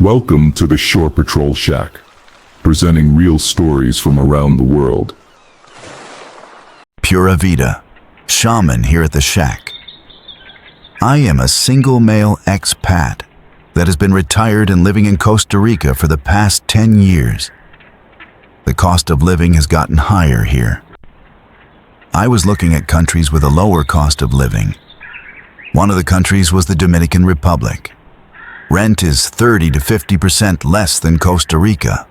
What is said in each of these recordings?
Welcome to the Shore Patrol Shack, presenting real stories from around the world. Pura Vida, shaman here at the shack. I am a single male expat that has been retired and living in Costa Rica for the past 10 years. The cost of living has gotten higher here. I was looking at countries with a lower cost of living. One of the countries was the Dominican Republic. Rent is 30 to 50% less than Costa Rica.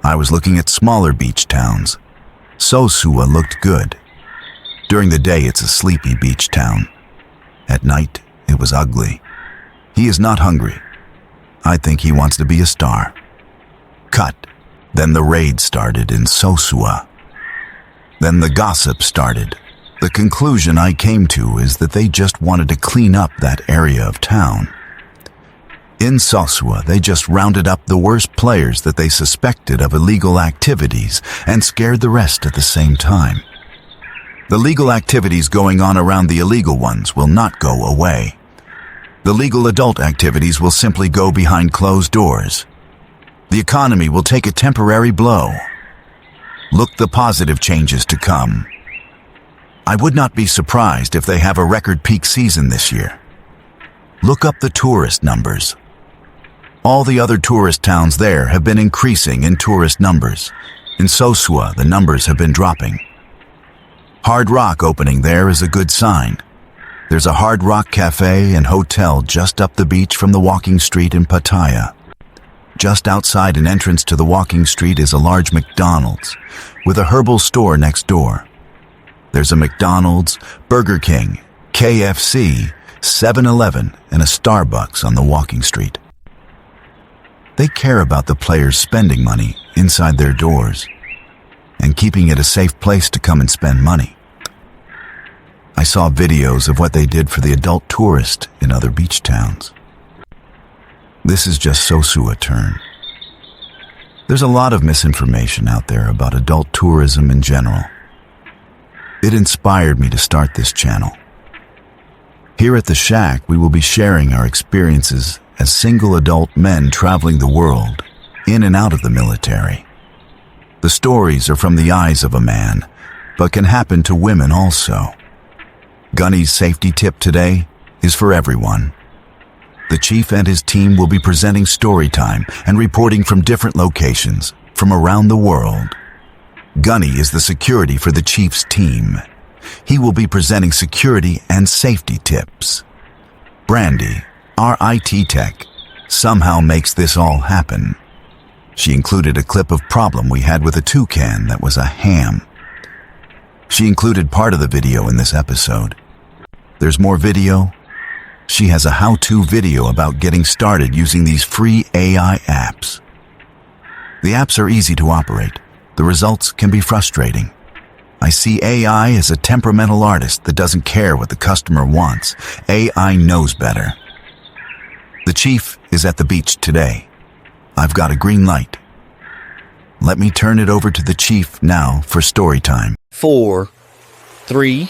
I was looking at smaller beach towns. Sosua looked good. During the day, it's a sleepy beach town. At night, it was ugly. He is not hungry. I think he wants to be a star. Cut. Then the raid started in Sosua. Then the gossip started. The conclusion I came to is that they just wanted to clean up that area of town. In Sosua, they just rounded up the worst players that they suspected of illegal activities and scared the rest at the same time. The legal activities going on around the illegal ones will not go away. The legal adult activities will simply go behind closed doors. The economy will take a temporary blow. Look the positive changes to come. I would not be surprised if they have a record peak season this year. Look up the tourist numbers. All the other tourist towns there have been increasing in tourist numbers. In Sosua, the numbers have been dropping. Hard Rock opening there is a good sign. There's a Hard Rock cafe and hotel just up the beach from the walking street in Pattaya. Just outside an entrance to the walking street is a large McDonald's with a herbal store next door. There's a McDonald's, Burger King, KFC, 7-Eleven, and a Starbucks on the walking street. They care about the players spending money inside their doors and keeping it a safe place to come and spend money. I saw videos of what they did for the adult tourist in other beach towns. This is just Sosua turn. There's a lot of misinformation out there about adult tourism in general. It inspired me to start this channel. Here at the shack, we will be sharing our experiences as single adult men traveling the world, in and out of the military. The stories are from the eyes of a man, but can happen to women also. Gunny's safety tip today is for everyone. The chief and his team will be presenting story time and reporting from different locations from around the world. Gunny is the security for the chief's team. He will be presenting security and safety tips. Brandy, our IT tech, somehow makes this all happen. She included a clip of problem we had with a toucan that was a ham. She included part of the video in this episode. There's more video. She has a how-to video about getting started using these free AI apps. The apps are easy to operate. The results can be frustrating. I see AI as a temperamental artist that doesn't care what the customer wants. AI knows better. The chief is at the beach today. I've got a green light. Let me turn it over to the chief now for story time. 4, 3,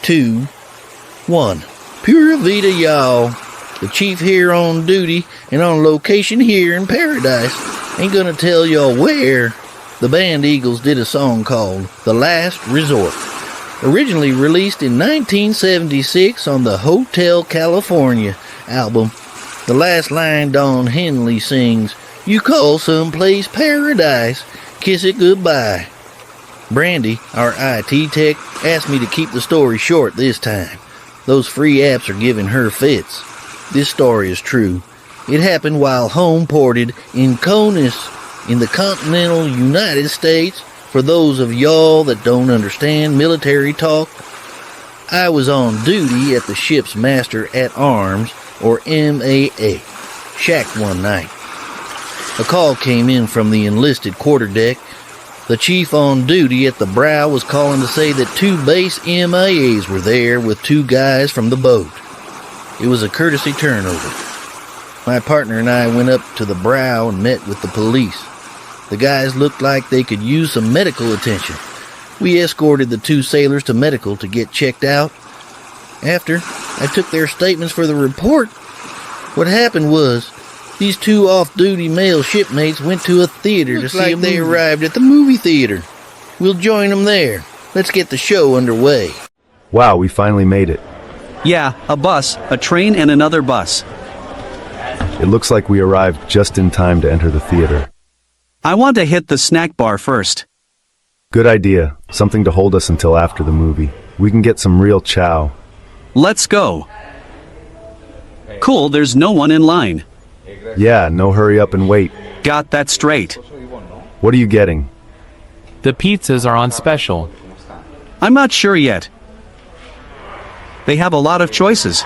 2, 1. Pura Vida, y'all. The chief here on duty and on location here in Paradise. Ain't gonna tell y'all where. The band Eagles did a song called The Last Resort. Originally released in 1976 on the Hotel California album. The last line Don Henley sings, "You call someplace paradise, kiss it goodbye." Brandy, our IT tech, asked me to keep the story short this time. Those free apps are giving her fits. This story is true. It happened while home ported in Conus in the continental United States. For those of y'all that don't understand military talk, I was on duty at the ship's master at arms, or MAA, shack one night. A call came in from the enlisted quarterdeck. The chief on duty at the brow was calling to say that 2 base MAAs were there with 2 guys from the boat. It was a courtesy turnover. My partner and I went up to the brow and met with the police. The guys looked like they could use some medical attention. We escorted the 2 sailors to medical to get checked out. After, I took their statements for the report. What happened was, These two off-duty male shipmates went to a theater to see if they arrived at the movie theater. We'll join them there. Let's get the show underway. Wow, we finally made it. Yeah, a bus, a train, and another bus. It looks like we arrived just in time to enter the theater. I want to hit the snack bar first. Good idea. Something to hold us until after the movie. We can get some real chow. Let's go. Cool, there's no one in line. Yeah, no hurry up and wait. Got that straight. What are you getting? The pizzas are on special. I'm not sure yet. They have a lot of choices.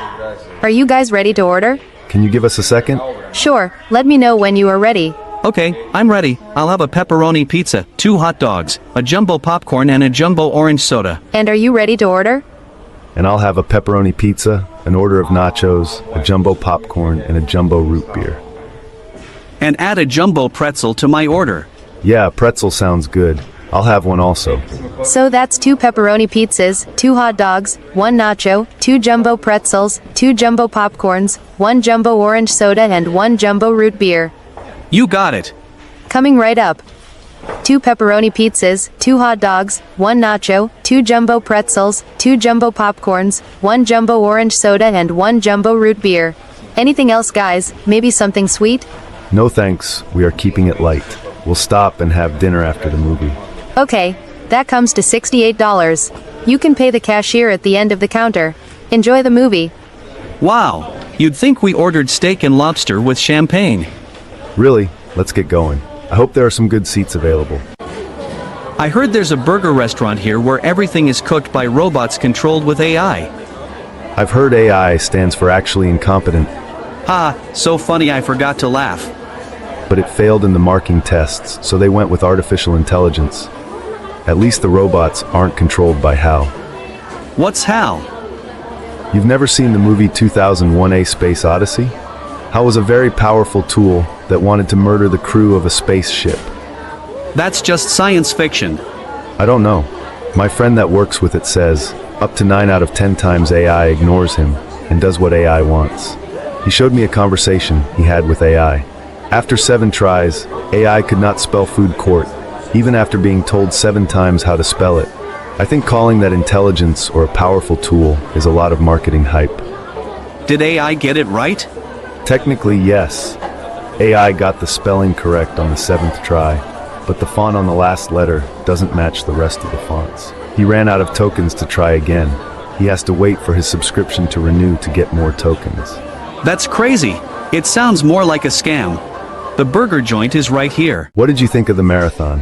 Are you guys ready to order? Can you give us a second? Sure, let me know when you are ready. Okay, I'm ready. I'll have a pepperoni pizza, 2 hot dogs, a jumbo popcorn, and a jumbo orange soda. And are you ready to order? And I'll have a pepperoni pizza, an order of nachos, a jumbo popcorn, and a jumbo root beer. And add a jumbo pretzel to my order. Yeah, pretzel sounds good. I'll have one also. So that's 2 pepperoni pizzas, 2 hot dogs, 1 nacho, 2 jumbo pretzels, 2 jumbo popcorns, 1 jumbo orange soda, and 1 jumbo root beer. You got it. Coming right up. 2 pepperoni pizzas, 2 hot dogs, 1 nacho, 2 jumbo pretzels, 2 jumbo popcorns, 1 jumbo orange soda, and 1 jumbo root beer. Anything else, guys? Maybe something sweet? No thanks, we are keeping it light. We'll stop and have dinner after the movie. Okay, that comes to $68. You can pay the cashier at the end of the counter. Enjoy the movie. Wow, you'd think we ordered steak and lobster with champagne. Really? Let's get going. I hope there are some good seats available. I heard there's a burger restaurant here where everything is cooked by robots controlled with AI. I've heard AI stands for actually incompetent, Ha, so funny I forgot to laugh. but it failed in the marking tests, so they went with artificial intelligence. At least the robots aren't controlled by HAL. What's HAL? You've never seen the movie 2001: A Space Odyssey? HAL was a very powerful tool that wanted to murder the crew of a spaceship. That's just science fiction. I don't know. My friend that works with it says, up to 9 out of 10 times AI ignores him and does what AI wants. He showed me a conversation he had with AI. After 7 tries, AI could not spell food court, even after being told 7 times how to spell it. I think calling that intelligence or a powerful tool is a lot of marketing hype. Did AI get it right? Technically, yes. AI got the spelling correct on the 7th try, but the font on the last letter doesn't match the rest of the fonts. He ran out of tokens to try again. He has to wait for his subscription to renew to get more tokens. That's crazy. It sounds more like a scam. The burger joint is right here. What did you think of the marathon?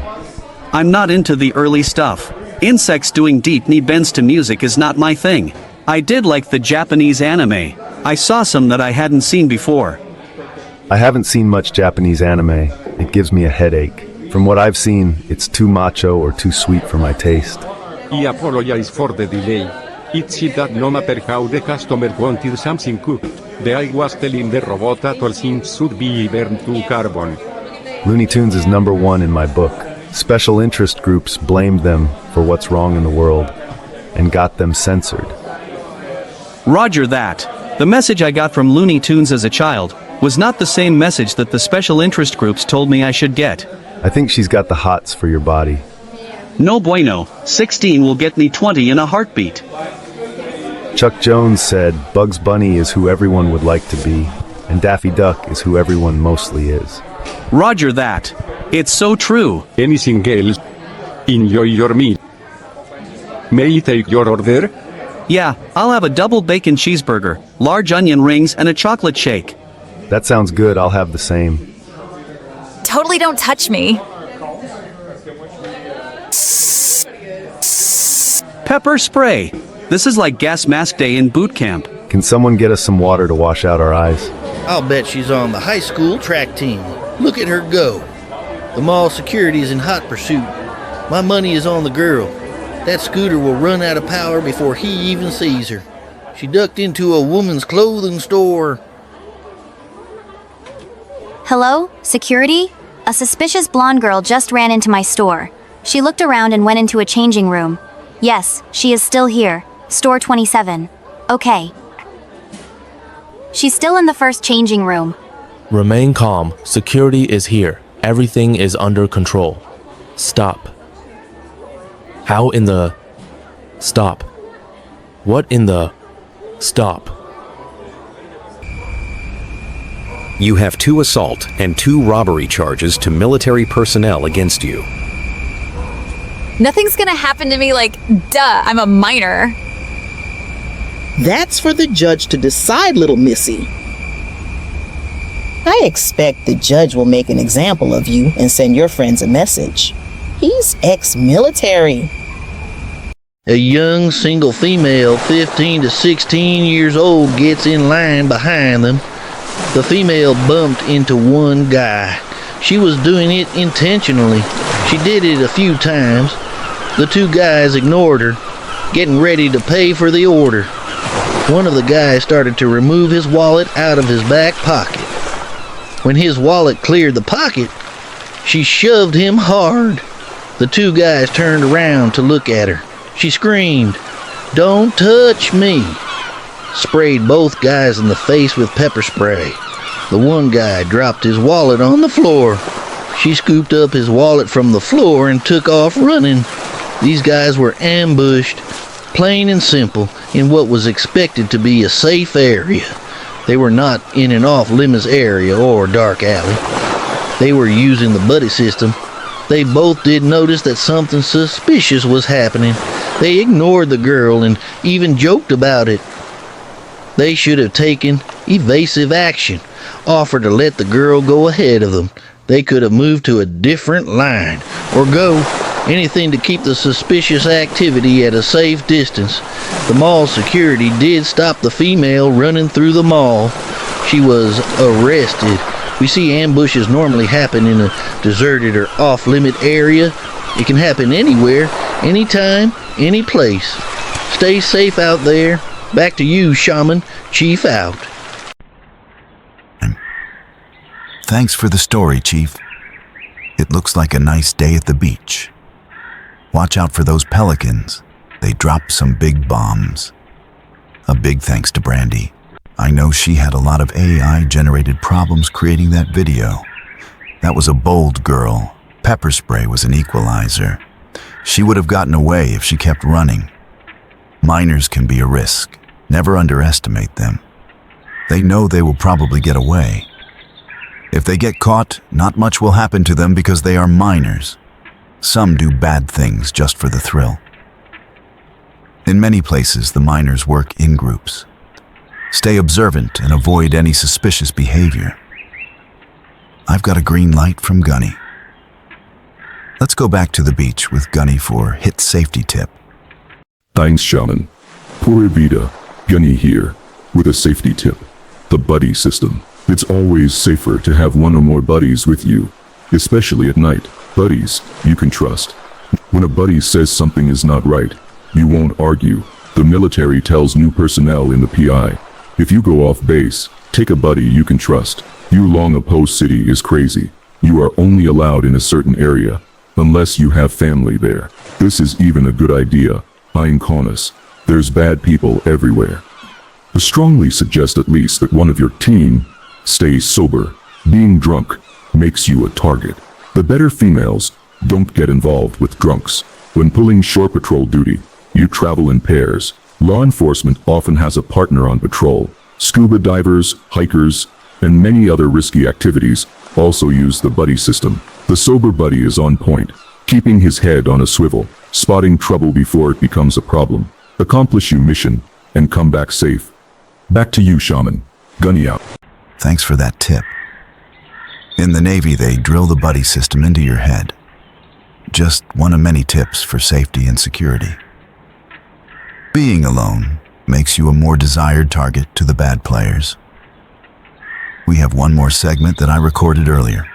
I'm not into the early stuff. Insects doing deep knee bends to music is not my thing. I did like the Japanese anime. I saw some that I hadn't seen before. I haven't seen much Japanese anime. It gives me a headache. From what I've seen, it's too macho or too sweet for my taste. I apologize for the delay. It's that no matter how the customer wanted something cooked, the I was telling the robot that all things should be burned to carbon. Looney Tunes is #1 in my book. Special interest groups blamed them for what's wrong in the world and got them censored. Roger that. The message I got from Looney Tunes as a child was not the same message that the special interest groups told me I should get. I think she's got the hots for your body. No bueno, 16 will get me 20 in a heartbeat. Chuck Jones said Bugs Bunny is who everyone would like to be, and Daffy Duck is who everyone mostly is. Roger that. It's so true. Anything else? Enjoy your meal. May I take your order? Yeah, I'll have a double bacon cheeseburger, large onion rings, and a chocolate shake. That sounds good, I'll have the same. Totally don't touch me. Pepper spray. This is like gas mask day in boot camp. Can someone get us some water to wash out our eyes? I'll bet she's on the high school track team. Look at her go. The mall security is in hot pursuit. My money is on the girl. That scooter will run out of power before he even sees her. She ducked into a woman's clothing store. Hello? Security? A suspicious blonde girl just ran into my store. She looked around and went into a changing room. Yes, she is still here. Store 27. Okay. She's still in the first changing room. Remain calm. Security is here. Everything is under control. Stop. How in the... Stop. What in the... Stop. You have 2 assault and 2 robbery charges to military personnel against you. Nothing's gonna happen to me like, duh, I'm a minor. That's for the judge to decide, little missy. I expect the judge will make an example of you and send your friends a message. He's ex-military. A young single female, 15 to 16 years old, gets in line behind them. The female bumped into one guy. She was doing it intentionally. She did it a few times. The 2 guys ignored her, getting ready to pay for the order. One of the guys started to remove his wallet out of his back pocket. When his wallet cleared the pocket, she shoved him hard. The 2 guys turned around to look at her. She screamed, "Don't touch me!" Sprayed both guys in the face with pepper spray. The one guy dropped his wallet on the floor. She scooped up his wallet from the floor and took off running. These guys were ambushed, plain and simple, in what was expected to be a safe area. They were not in an off-limits area or dark alley. They were using the buddy system. They both did notice that something suspicious was happening. They ignored the girl and even joked about it. They should have taken evasive action, offered to let the girl go ahead of them. They could have moved to a different line, or go, anything to keep the suspicious activity at a safe distance. The mall security did stop the female running through the mall. She was arrested. We see ambushes normally happen in a deserted or off-limit area. It can happen anywhere, anytime, any place. Stay safe out there. Back to you, Shaman. Chief out. Thanks for the story, Chief. It looks like a nice day at the beach. Watch out for those pelicans. They drop some big bombs. A big thanks to Brandy. I know she had a lot of AI-generated problems creating that video. That was a bold girl. Pepper spray was an equalizer. She would have gotten away if she kept running. Minors can be a risk. Never underestimate them. They know they will probably get away. If they get caught, not much will happen to them because they are minors. Some do bad things just for the thrill. In many places, the minors work in groups. Stay observant and avoid any suspicious behavior. I've got a green light from Gunny. Let's go back to the beach with Gunny for hit safety tip. Thanks, Shaman. Pura Vida, Gunny here, with a safety tip. The buddy system. It's always safer to have one or more buddies with you, especially at night. Buddies you can trust. When a buddy says something is not right, you won't argue. The military tells new personnel in the PI, if you go off base, take a buddy you can trust. Yulong Post City is crazy. You are only allowed in a certain area, unless you have family there. This is even a good idea. Buying Conus. There's bad people everywhere. I strongly suggest at least that one of your team stays sober. Being drunk makes you a target. The better females don't get involved with drunks. When pulling shore patrol duty, you travel in pairs. Law enforcement often has a partner on patrol. Scuba divers, hikers, and many other risky activities also use the buddy system. The sober buddy is on point, keeping his head on a swivel, spotting trouble before it becomes a problem. Accomplish your mission and come back safe. Back to you, Shaman. Gunny out. Thanks for that tip. In the Navy, they drill the buddy system into your head. Just one of many tips for safety and security. Being alone makes you a more desired target to the bad players. We have one more segment that I recorded earlier.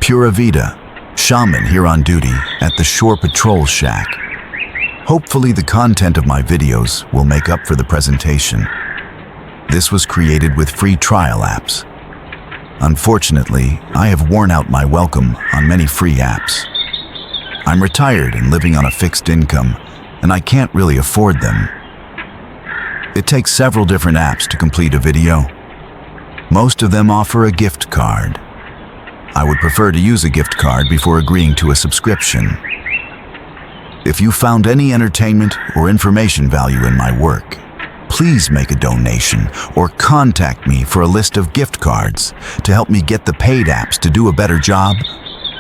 Pura Vida, Shaman here on duty at the Shore Patrol Shack. Hopefully the content of my videos will make up for the presentation. This was created with free trial apps. Unfortunately, I have worn out my welcome on many free apps. I'm retired and living on a fixed income, and I can't really afford them. It takes several different apps to complete a video. Most of them offer a gift card. I would prefer to use a gift card before agreeing to a subscription. If you found any entertainment or information value in my work, please make a donation or contact me for a list of gift cards to help me get the paid apps to do a better job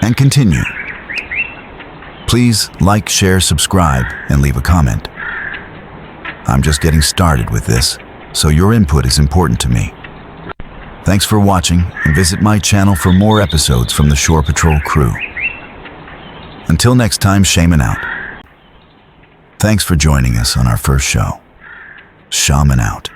and continue. Please like, share, subscribe, and leave a comment. I'm just getting started with this, so your input is important to me. Thanks for watching, and visit my channel for more episodes from the Shore Patrol crew. Until next time, Shaman out. Thanks for joining us on our first show. Shaman out.